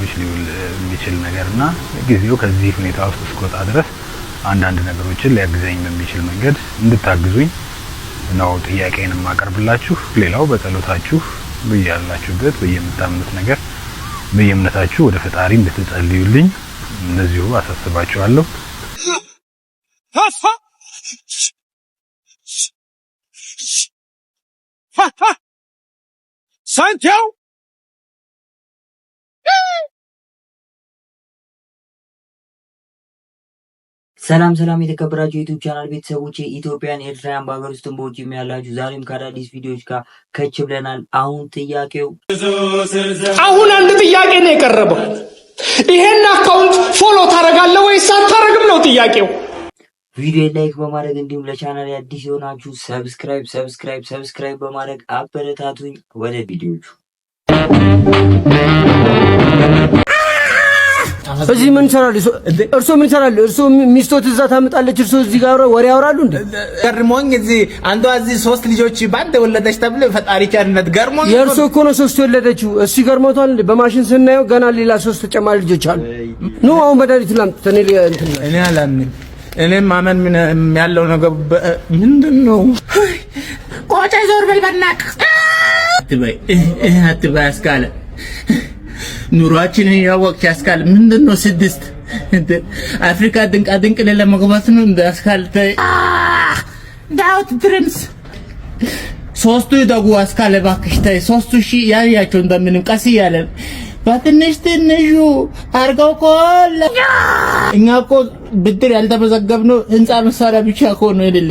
ነገሮች ሊውል የሚችል ነገርና ጊዜው ከዚህ ሁኔታ ውስጥ እስከወጣ ድረስ አንዳንድ ነገሮችን ሊያግዘኝ በሚችል መንገድ እንድታግዙኝ ነው ጥያቄን ማቀርብላችሁ። ሌላው በጸሎታችሁ በያላችሁበት በየምታምኑት ነገር በየእምነታችሁ ወደ ፈጣሪ እንድትጸልዩልኝ እንደዚሁ አሳስባችኋለሁ። ሳንቲያው ሰላም የተከበራችሁ የዩቲዩብ ቻናል ቤተሰቦች ኢትዮጵያን ኤርትራውያን በሀገር ውስጥም በውጭም ያላችሁ ዛሬም ከአዳዲስ ቪዲዮዎች ጋር ከች ብለናል። አሁን አንድ ጥያቄ ነው የቀረበው። ይሄን አካውንት ፎሎ ታረጋለህ ወይስ አታረግም ነው ጥያቄው። ቪዲዮ ላይክ በማድረግ እንዲሁም ለቻናል አዲስ የሆናችሁ ሰብስክራይብ በማድረግ አበረታቱኝ። ወደ ቪዲዮቹ እዚህ ምን ይሰራል? እርሶ ምን ይሰራል? እርሶ ሚስቶት እዛ ታመጣለች፣ እርሶ እዚህ ጋር ወሬ ያወራሉ እንዴ? ገርሞኝ እዚህ አንዷ እዚህ 3 ልጆች ባንተ ወለደች ተብሎ ፈጣሪ ቸርነት ገርሞኝ። የእርሶ እኮ ነው 3 ወለደችው። እሱ ገርሞታል እንዴ? በማሽን ስናየው ገና ሌላ 3 ተጨማሪ ልጆች አሉ። ኑ አሁን መድኃኒቱን ላምጡት። እኔ አላምን። እኔም ማመን ምን ያለው ነገር ምንድነው? ቆጫ ዞር በል በእናትህ አትበይ አስካለ ኑሯችንን ያወቅሽ አስካል ምንድነው? 6 አፍሪካ ድንቅ ለመግባት ነው እንደ አስካል ዳውት ድሪምስ 3 ይደጉ አስካል እባክሽ ተይ። 3000 ያያቸው እንደምንም ቀስ እያለ በትንሹ አርገው ኮል እኛ እኮ ብድር ያልተመዘገብነው ህንጻ መሳሪያ ብቻ እኮ ነው አይደለ?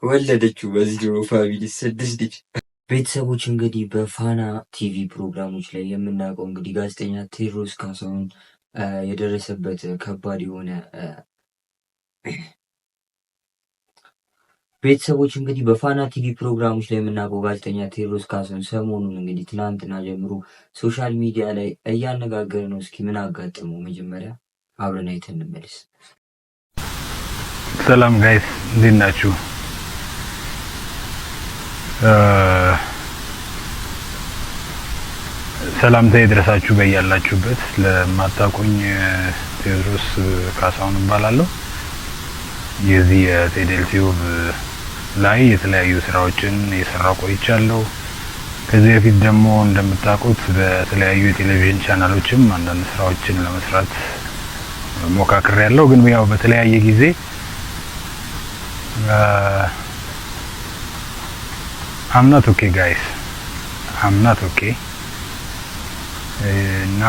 ወለደችው በዚህ ጆሮ ፋሚሊ 6 ልጅ ቤተሰቦች። እንግዲህ በፋና ቲቪ ፕሮግራሞች ላይ የምናውቀው እንግዲህ ጋዜጠኛ ቴዎድሮስ ካሳሁን የደረሰበት ከባድ የሆነ ቤተሰቦች እንግዲህ በፋና ቲቪ ፕሮግራሞች ላይ የምናውቀው ጋዜጠኛ ቴዎድሮስ ካሳሁን ሰሞኑን እንግዲህ ትናንትና ጀምሮ ሶሻል ሚዲያ ላይ እያነጋገረ ነው። እስኪ ምን አጋጠመው መጀመሪያ አብረን አይተን እንመለስ። ሰላም ጋይስ እንዴት ናችሁ? ሰላምታ ይድረሳችሁ በያላችሁበት። ለማታውቁኝ ቴዎድሮስ ካሳሁን እባላለሁ። የዚህ የቴዴል ቲዩብ ላይ የተለያዩ ስራዎችን እየሰራሁ ቆይቻለሁ። ከዚህ በፊት ደግሞ እንደምታውቁት በተለያዩ የቴሌቪዥን ቻናሎችም አንዳንድ ስራዎችን ለመስራት ሞካክሬያለሁ። ግን ያው በተለያየ ጊዜ I'm not okay guys, I'm not okay እና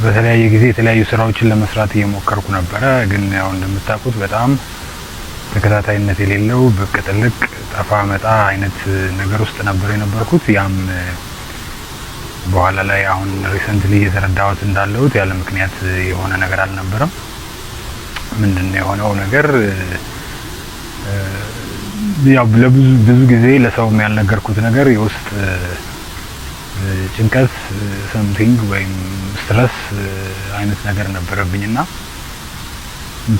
በተለያየ ጊዜ የተለያዩ ስራዎችን ለመስራት እየሞከርኩ ነበረ። ግን ያው እንደምታውቁት በጣም ተከታታይነት የሌለው ብቅ ጥልቅ ጠፋ መጣ አይነት ነገር ውስጥ ነበር የነበርኩት። ያም በኋላ ላይ አሁን ሪሰንትሊ የተረዳሁት እንዳለሁት ያለ ምክንያት የሆነ ነገር አልነበረም። ምንድነው የሆነው ነገር? ያው ብዙ ጊዜ ለሰው ያልነገርኩት ነገር የውስጥ ጭንቀት something ወይም ስትረስ አይነት ነገር ነበረብኝና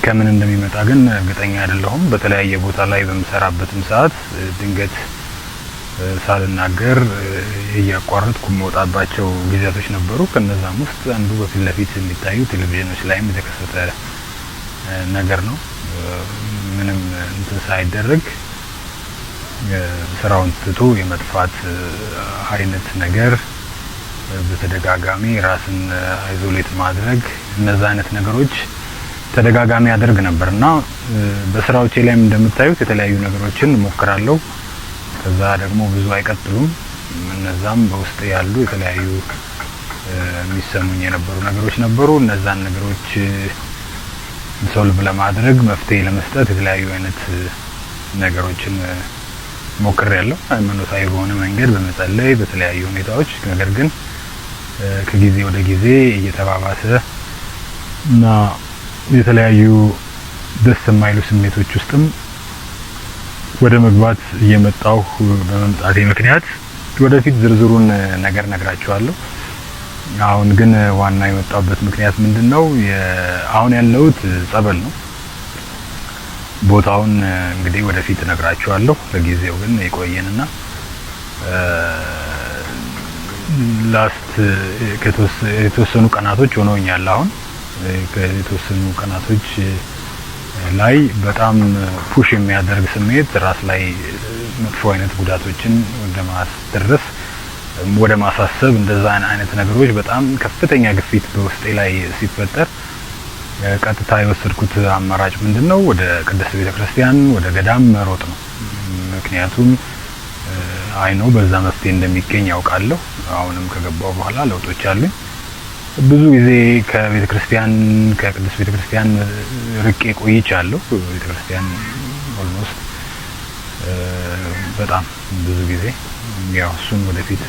ከምን እንደሚመጣ ግን እርግጠኛ አይደለሁም። በተለያየ ቦታ ላይ በመሰራበትም ሰዓት ድንገት ሳልናገር እያቋረጥኩ መውጣባቸው ጊዜያቶች ነበሩ። ከነዛም ውስጥ አንዱ በፊት ለፊት የሚታዩ ቴሌቪዥኖች ላይም የተከሰተ ነገር ነው። ምንም እንትን ሳይደረግ ስራውን ትቶ የመጥፋት አይነት ነገር በተደጋጋሚ ራስን አይዞሌት ማድረግ እነዛ አይነት ነገሮች ተደጋጋሚ ያደርግ ነበርና በስራዎቼ ላይም እንደምታዩት የተለያዩ ነገሮችን ሞክራለሁ። ከዛ ደግሞ ብዙ አይቀጥሉም። እነዛም በውስጥ ያሉ የተለያዩ የሚሰሙኝ የነበሩ ነገሮች ነበሩ። እነዛን ነገሮች ሶልቭ ለማድረግ መፍትሄ ለመስጠት የተለያዩ አይነት ነገሮችን ሞክሬያለሁ። ሃይማኖታዊ በሆነ መንገድ በመጸለይ በተለያዩ ሁኔታዎች። ነገር ግን ከጊዜ ወደ ጊዜ እየተባባሰ እና የተለያዩ ደስ የማይሉ ስሜቶች ውስጥም ወደ መግባት እየመጣሁ በመምጣቴ ምክንያት ወደፊት ዝርዝሩን ነገር ነግራችኋለሁ። አሁን ግን ዋና የመጣሁበት ምክንያት ምንድነው? አሁን ያለሁት ጸበል ነው። ቦታውን እንግዲህ ወደፊት እነግራችኋለሁ። ለጊዜው ግን የቆየንና ላስት የተወሰኑ ቀናቶች ሆነውኛል። አሁን ከተወሰኑ ቀናቶች ላይ በጣም ፑሽ የሚያደርግ ስሜት ራስ ላይ መጥፎ አይነት ጉዳቶችን እንደማስደረስ ወደ ማሳሰብ እንደዛ አይነት ነገሮች በጣም ከፍተኛ ግፊት በውስጤ ላይ ሲፈጠር ቀጥታ የወሰድኩት አማራጭ ምንድነው? ወደ ቅድስት ቤተክርስቲያን ወደ ገዳም መሮጥ ነው። ምክንያቱም አይኖ በዛ መፍትሄ እንደሚገኝ ያውቃለሁ። አሁንም ከገባው በኋላ ለውጦች አሉኝ። ብዙ ጊዜ ከቅድስት ቤተክርስቲያን ርቄ ቆይቻለሁ። ቤተክርስቲያን ኦልሞስት በጣም ብዙ ጊዜ ያው እሱን ወደፊት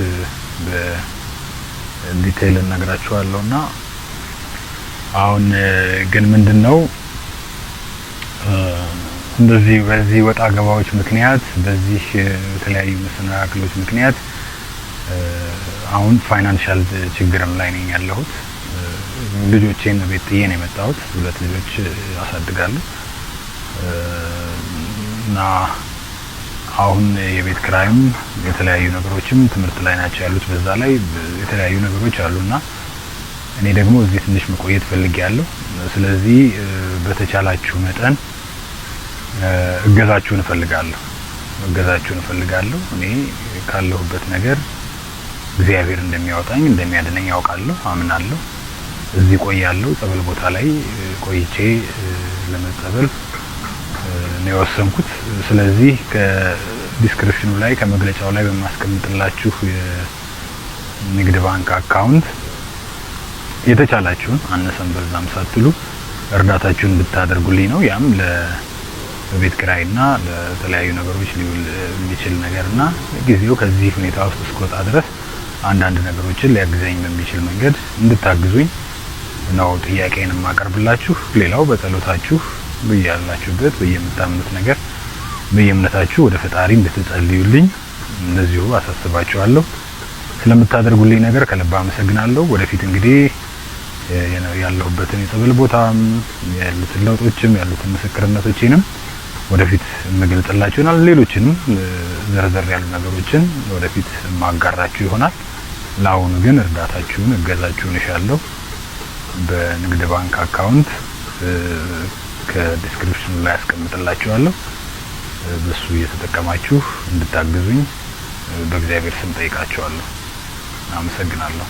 በዲቴይል እነግራችኋለሁና አሁን ግን ምንድነው እንደዚህ በዚህ ወጣ ገባዎች ምክንያት በዚህ የተለያዩ መሰናክሎች ምክንያት አሁን ፋይናንሻል ችግርም ላይ ነኝ ያለሁት። ልጆቼን ቤት ጥዬ ነው የመጣሁት። 2 ልጆች አሳድጋለሁ እና አሁን የቤት ክራይም የተለያዩ ነገሮችም ትምህርት ላይ ናቸው ያሉት። በዛ ላይ የተለያዩ ነገሮች አሉና እኔ ደግሞ እዚህ ትንሽ መቆየት ፈልጌያለሁ። ስለዚህ በተቻላችሁ መጠን እገዛችሁን እፈልጋለሁ። እኔ ካለሁበት ነገር እግዚአብሔር እንደሚያወጣኝ እንደሚያድነኝ ያውቃለሁ፣ አምናለሁ። እዚህ ቆያለሁ። ጸበል ቦታ ላይ ቆይቼ ለመጸበል ነው የወሰንኩት። ስለዚህ ከዲስክሪፕሽኑ ላይ ከመግለጫው ላይ በማስቀምጥላችሁ የንግድ ባንክ አካውንት የተቻላችሁን አነሰም በዛም ሳትሉ እርዳታችሁን ብታደርጉልኝ ነው። ያም ለቤት ኪራይና ለተለያዩ ነገሮች ሊውል የሚችል ነገርና ጊዜው ከዚህ ሁኔታ ውስጥ እስከወጣ ድረስ አንዳንድ ነገሮችን ሊያግዘኝ በሚችል መንገድ እንድታግዙኝ ነው ጥያቄን የማቀርብላችሁ። ሌላው በጸሎታችሁ በያላችሁበት በየምታምኑት ነገር በየእምነታችሁ ወደ ፈጣሪ እንድትጸልዩልኝ እንደዚሁ አሳስባችኋለሁ። ስለምታደርጉልኝ ነገር ከልብ አመሰግናለሁ። ወደፊት እንግዲህ ያለሁበትን የጸበል ቦታም ያሉትን ለውጦችም ያሉትን ምስክርነቶችንም ወደፊት መገልጽላችሁናል። ሌሎችንም ዘርዘር ያሉ ነገሮችን ወደፊት ማጋራችሁ ይሆናል። ለአሁኑ ግን እርዳታችሁን እገዛችሁን እሻለሁ። በንግድ ባንክ አካውንት ከዲስክሪፕሽኑ ላይ አስቀምጥላችኋለሁ። በሱ እየተጠቀማችሁ እንድታግዙኝ በእግዚአብሔር ስም ጠይቃችኋለሁ። አመሰግናለሁ።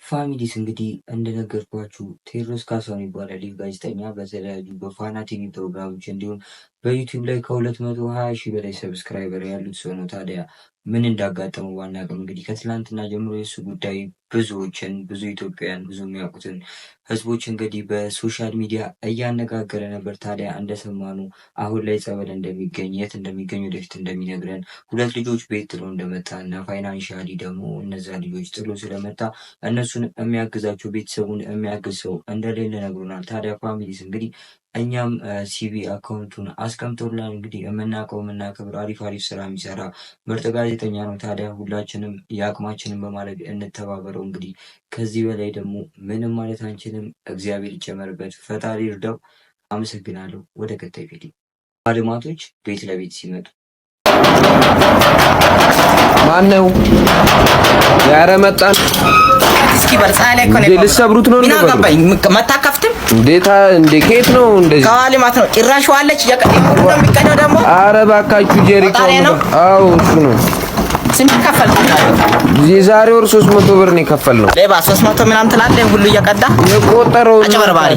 ፋሚሊስ እንግዲህ እንደነገርኳችሁ ቴዎድሮስ ካሳሁን ይባላል። ይህ ጋዜጠኛ በተለያዩ በፋና ቲቪ ፕሮግራሞች እንዲሁም በዩቲዩብ ላይ ከ220 ሺህ በላይ ሰብስክራይበር ያሉት ሰው ነው። ታዲያ ምን እንዳጋጠመው ባናውቅም እንግዲህ ከትላንትና ጀምሮ የሱ ጉዳይ ብዙዎችን ብዙ ኢትዮጵያውያን ብዙ የሚያውቁትን ህዝቦች እንግዲህ በሶሻል ሚዲያ እያነጋገረ ነበር። ታዲያ እንደሰማኑ አሁን ላይ ጸበል እንደሚገኝ የት እንደሚገኝ ወደፊት እንደሚነግረን 2 ልጆች ቤት ጥሎ እንደመጣ እና ፋይናንሻሊ ደግሞ እነዛ ልጆች ጥሎ ስለመጣ እነሱን የሚያግዛቸው ቤተሰቡን የሚያግዝ ሰው እንደሌለ ነግሮናል። ታዲያ ፋሚሊስ እንግዲህ እኛም ሲቢ አካውንቱን አስቀምጦልናል። እንግዲህ የምናውቀው የምናከብር አሪፍ ስራ የሚሰራ ምርጥ ጋዜጠኛ ነው። ታዲያ ሁላችንም የአቅማችንን በማድረግ እንተባበረው። እንግዲህ ከዚህ በላይ ደግሞ ምንም ማለት አንችልም። እግዚአብሔር ይጨመርበት፣ ፈጣሪ ይርዳው። አመሰግናለሁ። ወደ ቀጣይ ቪዲዮ። ባለማቶች ቤት ለቤት ሲመጡ ማነው ያረ መጣን? እስኪ በርጻ ላይ ኮኔ ልሰብሩት ነው ነው ገባኝ። መታከፍትም እንዴታ እንዴት ነው እንደዚህ? ከዋሊማት ነው ጭራሽ ዋለች የቀደሙ ነው የሚቀደው ደግሞ። አረ ባካችሁ ጄሪኮ ነው። አዎ እሱ ነው። ስንት ከፈልኩ? የዛሬ ወር 300 ብር ነው የከፈልነው። ሌባ 300 ምናምን ትላለህ ሁሉ እየቀዳ የቆጠረው አጭበርባሪ።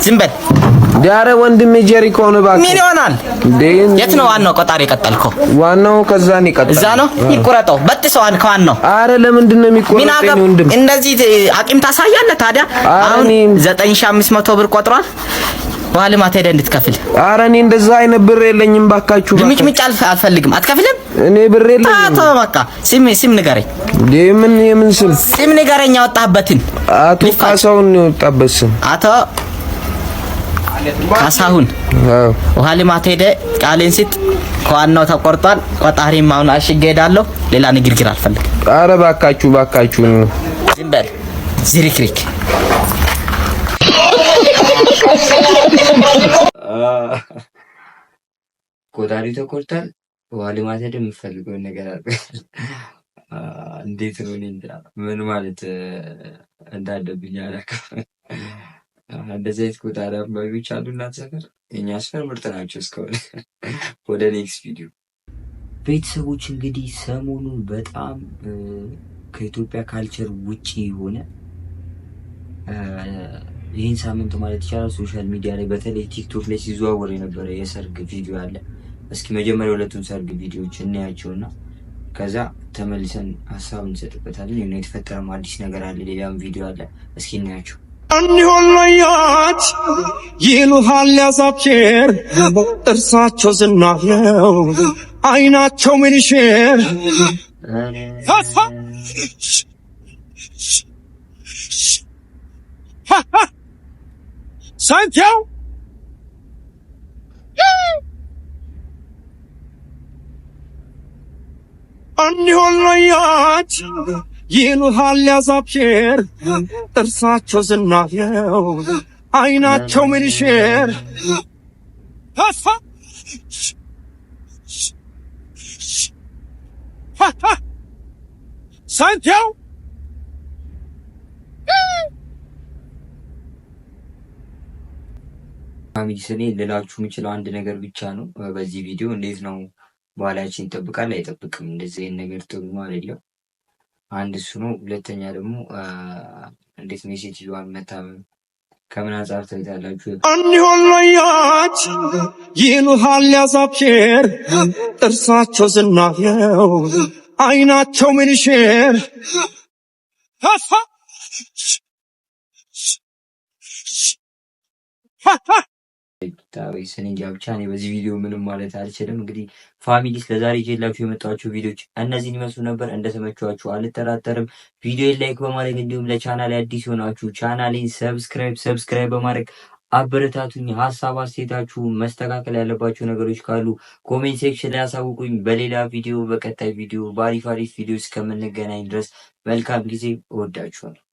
ዝም በል ዳረ ወንድም ጄሪኮ ነው ባክ። ምን ይሆናል? የት ነው ዋናው ቆጣሪ የቀጠልከው? ዋናው ከዛ ነው ይቀጥላል። እዛ ነው ይቆረጠው። በትሰዋን ከዋናው። አረ ለምንድን ነው የሚቆረጠው? ወንድም እንደዚህ አቂም ታሳያለህ። ታዲያ አሁን 9500 ብር ቆጥሯል። ዋልማት ሄደህ እንድትከፍል። አረ እኔ እንደዛ አይነት ብር የለኝም ባካችሁ። ምጭ አልፈልግም። አትከፍልም? እኔ ብር የለኝም። አቶ በቃ ሲም ንገረኝ። የምን ሲም ንገረኝ። ያወጣህበትን አቶ ካሳሁን ነው ያወጣበት ስም አቶ ካሳሁን። ውሃ ልማት ሄደህ ቃሌን ስጥ። ከዋናው ተቆርጧል። ቆጣሪም አሁን አሽጌ ሄዳለሁ። ሌላ ንግግር አልፈልግም። አረ ባካችሁ ዝም በል ዝሪክሪክ ቆጣሪው ተቆርጧል። ውሃ ልማት የምፈልገውን ነገር አለ። እንዴት ነው እኔ ምን ማለት እንዳለብኝ አላውቅም። እንደዚህ አይነት ቆጣሪ አንባቢዎች አሉ እናንተ ሰፈር? የኛ ሰፈር ምርጥ ናቸው እስካሁን። ወደ ኔክስት ቪዲዮ ቤተሰቦች እንግዲህ ሰሞኑን በጣም ከኢትዮጵያ ካልቸር ውጪ የሆነ ይህን ሳምንት ማለት ይቻላል ሶሻል ሚዲያ ላይ በተለይ ቲክቶክ ላይ ሲዘዋወር የነበረ የሰርግ ቪዲዮ አለ። እስኪ መጀመሪያ ሁለቱን ሰርግ ቪዲዮዎች እናያቸውና ከዛ ተመልሰን ሀሳብ እንሰጥበታለን። የሆነ የተፈጠረም አዲስ ነገር አለ፣ ሌላም ቪዲዮ አለ። እስኪ እናያቸው። እንዲሆን ለያች ይሉሃል ያዛብሼር ጥርሳቸው ዝናብ ነው አይናቸው ምንሽር ሳንቲያው እንዲሆን ለያች ይሉሃል ያዛብሼር ጥርሳቸው ዝናብ ነው አይናቸው ምንሽር ሳንቲያው ፋሚሊ ስኔ ልላችሁ የምችለው አንድ ነገር ብቻ ነው። በዚህ ቪዲዮ እንዴት ነው ባህላችን ይጠብቃል አይጠብቅም? እንደዚህ አይነት ነገር ጥሩ አይደለም። አንድ እሱ ነው። ሁለተኛ ደግሞ እንዴት ነው የሴትዮዋን መታመም ከምን አንጻር ታይታላችሁ? እንዲሆን ለያች ይሉሃል ያዛብሼር ጥርሳቸው ዝናብ ነው አይናቸው ምንሽር ስኔ እንጃ ብቻ እኔ በዚህ ቪዲዮ ምንም ማለት አልችልም። እንግዲህ ፋሚሊ ለዛሬ ይዤላችሁ የመጣኋቸው ቪዲዮዎች እነዚህን ይመስሉ ነበር። እንደተመቿችሁ አልጠራጠርም። ቪዲዮ ላይክ በማድረግ እንዲሁም ለቻናሌ አዲስ የሆናችሁ ቻናሌን ሰብስክራይብ በማድረግ አበረታቱኝ። ሀሳብ አስተያየታችሁ፣ መስተካከል ያለባቸው ነገሮች ካሉ ኮሜንት ሴክሽን ላይ አሳውቁኝ። በሌላ ቪዲዮ በቀጣይ ቪዲዮ በአሪፍ ቪዲዮ እስከምንገናኝ ድረስ መልካም ጊዜ። እወዳችኋለሁ።